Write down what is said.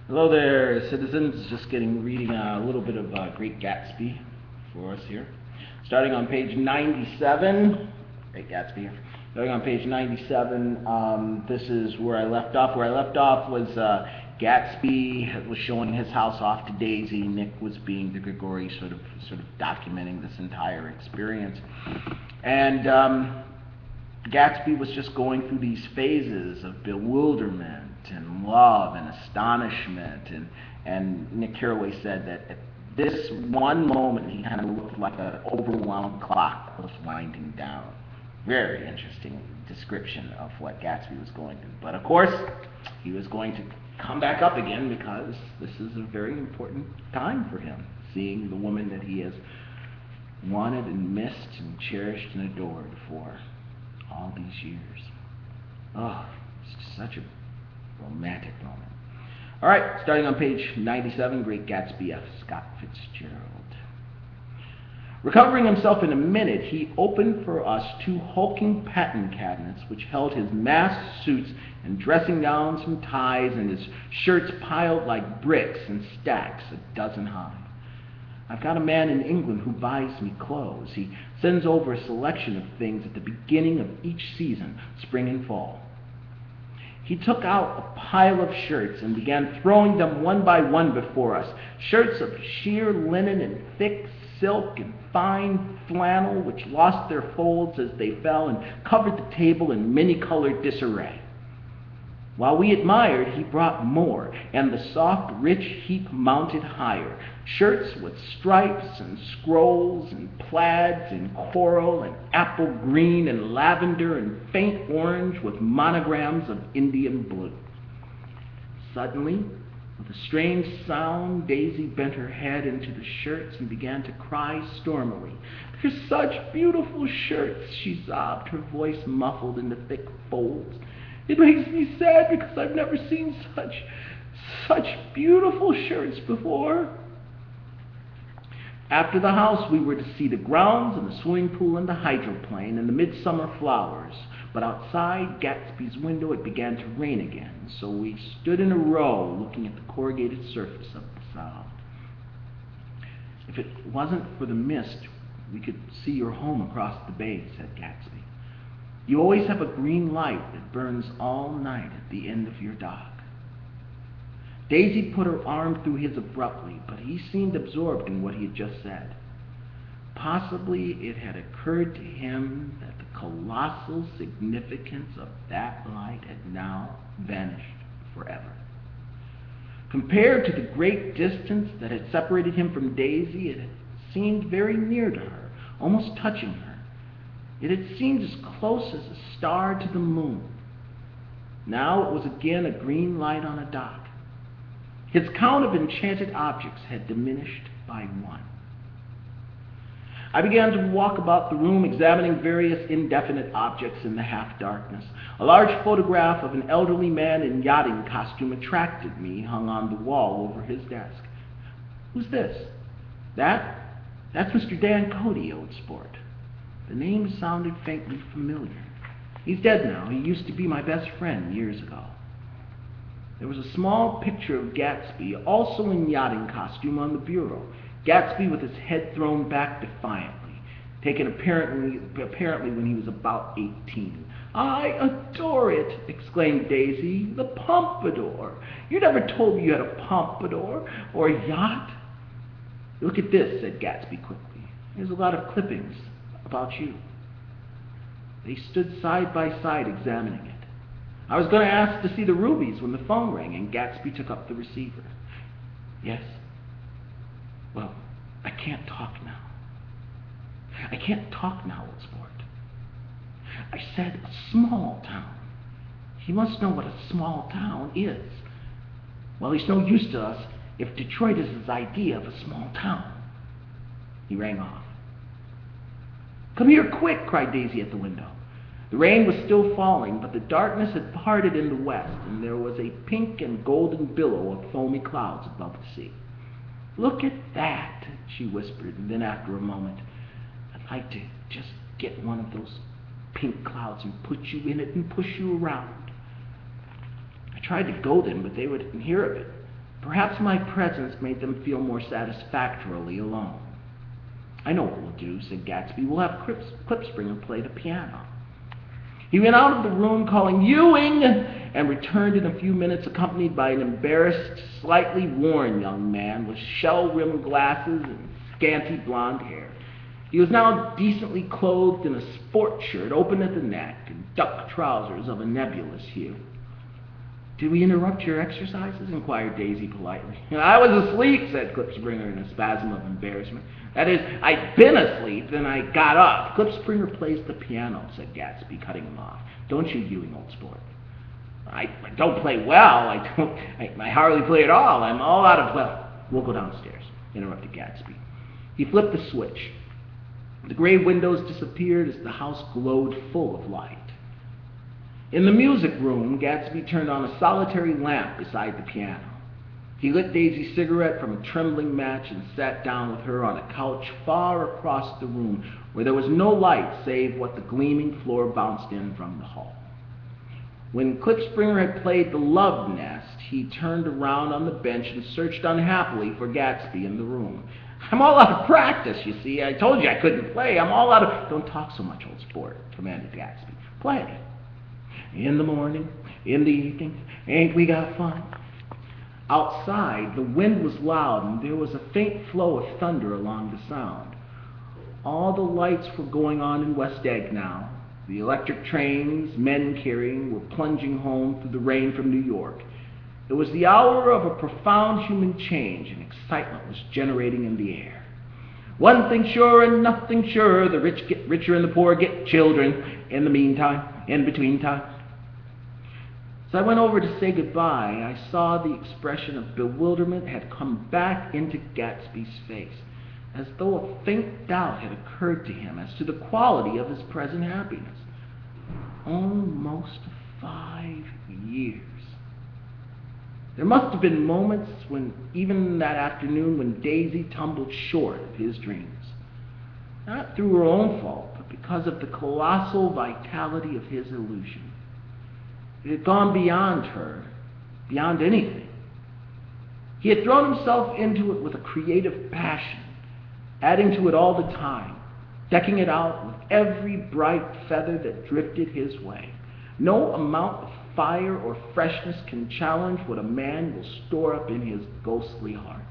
Hello there, citizens. Just reading a little bit of Great Gatsby for us here. Starting on page 97, Great Gatsby. Starting on page 97, this is where I left off. Where I left off was Gatsby was showing his house off to Daisy. Nick was being the Grigori, sort of documenting this entire experience. And Gatsby was just going through these phases of bewilderment and love and astonishment, and Nick Carraway said that at this one moment he kind of looked like an overwhelmed clock was winding down. Very interesting description of what Gatsby was going through. But of course, he was going to come back up again because this is a very important time for him, seeing the woman that he has wanted and missed and cherished and adored for all these years. Oh, it's just such a romantic moment. All right, starting on page 97, Great Gatsby, F. Scott Fitzgerald. Recovering himself in a minute, he opened for us two hulking patent cabinets which held his masked suits and dressing gowns and ties and his shirts piled like bricks in stacks a dozen high. I've got a man in England who buys me clothes. He sends over a selection of things at the beginning of each season, spring and fall. He took out a pile of shirts and began throwing them one by one before us. Shirts of sheer linen and thick silk and fine flannel which lost their folds as they fell and covered the table in many-colored disarray. While we admired, he brought more, and the soft, rich heap mounted higher. Shirts with stripes and scrolls and plaids and coral and apple green and lavender and faint orange with monograms of Indian blue. Suddenly, with a strange sound, Daisy bent her head into the shirts and began to cry stormily. "They're such beautiful shirts," she sobbed, her voice muffled in the thick folds. "It makes me sad because I've never seen such beautiful shirts before." After the house, we were to see the grounds and the swimming pool and the hydroplane and the midsummer flowers. But outside Gatsby's window it began to rain again, so we stood in a row looking at the corrugated surface of the Sound. "If it wasn't for the mist, we could see your home across the bay," said Gatsby. "You always have a green light that burns all night at the end of your dock." Daisy put her arm through his abruptly, but he seemed absorbed in what he had just said. Possibly it had occurred to him that the colossal significance of that light had now vanished forever. Compared to the great distance that had separated him from Daisy, it had seemed very near to her, almost touching her. It had seemed as close as a star to the moon. Now it was again a green light on a dock. His count of enchanted objects had diminished by one. I began to walk about the room, examining various indefinite objects in the half-darkness. A large photograph of an elderly man in yachting costume attracted me, hung on the wall over his desk. "Who's this?" That's Mr. Dan Cody, old sport." The name sounded faintly familiar. "He's dead now. He used to be my best friend years ago." There was a small picture of Gatsby, also in yachting costume, on the bureau. Gatsby with his head thrown back defiantly, taken apparently when he was about 18. "I adore it!" exclaimed Daisy. "The pompadour! You never told me you had a pompadour or a yacht." "Look at this," said Gatsby quickly. "There's a lot of clippings about you." They stood side by side examining it. I was going to ask to see the rubies when the phone rang, and Gatsby took up the receiver. "Yes? Well, I can't talk now. I can't talk now, old sport. I said a small town. You must know what a small town is. Well, he's no use to us if Detroit is his idea of a small town." He rang off. "Come here, quick!" cried Daisy at the window. The rain was still falling, but the darkness had parted in the west, and there was a pink and golden billow of foamy clouds above the sea. "Look at that," she whispered, and then after a moment, "I'd like to just get one of those pink clouds and put you in it and push you around." I tried to goad them, but they wouldn't hear of it. Perhaps my presence made them feel more satisfactorily alone. "I know what we'll do," said Gatsby. "We'll have Klipspringer play the piano." He went out of the room calling "Ewing!" and returned in a few minutes accompanied by an embarrassed, slightly worn young man with shell-rimmed glasses and scanty blonde hair. He was now decently clothed in a sport shirt open at the neck and duck trousers of a nebulous hue. "Did we interrupt your exercises?" inquired Daisy politely. "I was asleep," said Klipspringer in a spasm of embarrassment. "That is, I'd been asleep, then I got up." "Klipspringer plays the piano," said Gatsby, cutting him off. "Don't you, Ewing, old sport?" I don't play well. I hardly play at all. I'm all out of..." "Well, we'll go downstairs," interrupted Gatsby. He flipped the switch. The gray windows disappeared as the house glowed full of light. In the music room, Gatsby turned on a solitary lamp beside the piano. He lit Daisy's cigarette from a trembling match and sat down with her on a couch far across the room where there was no light save what the gleaming floor bounced in from the hall. When Klipspringer had played the Love Nest, he turned around on the bench and searched unhappily for Gatsby in the room. "I'm all out of practice, you see. I told you I couldn't play. I'm all out of..." "Don't talk so much, old sport," commanded Gatsby. "Play. In the morning, in the evening, ain't we got fun?" Outside, the wind was loud, and there was a faint flow of thunder along the sound. All the lights were going on in West Egg now. The electric trains, men carrying, were plunging home through the rain from New York. It was the hour of a profound human change, and excitement was generating in the air. "One thing sure and nothing sure, the rich get richer and the poor get children. In the meantime, in between time..." As I went over to say goodbye, I saw the expression of bewilderment had come back into Gatsby's face, as though a faint doubt had occurred to him as to the quality of his present happiness. Almost 5 years. There must have been moments when, even that afternoon, when Daisy tumbled short of his dreams. Not through her own fault, but because of the colossal vitality of his illusion. It had gone beyond her, beyond anything. He had thrown himself into it with a creative passion, adding to it all the time, decking it out with every bright feather that drifted his way. No amount of fire or freshness can challenge what a man will store up in his ghostly heart.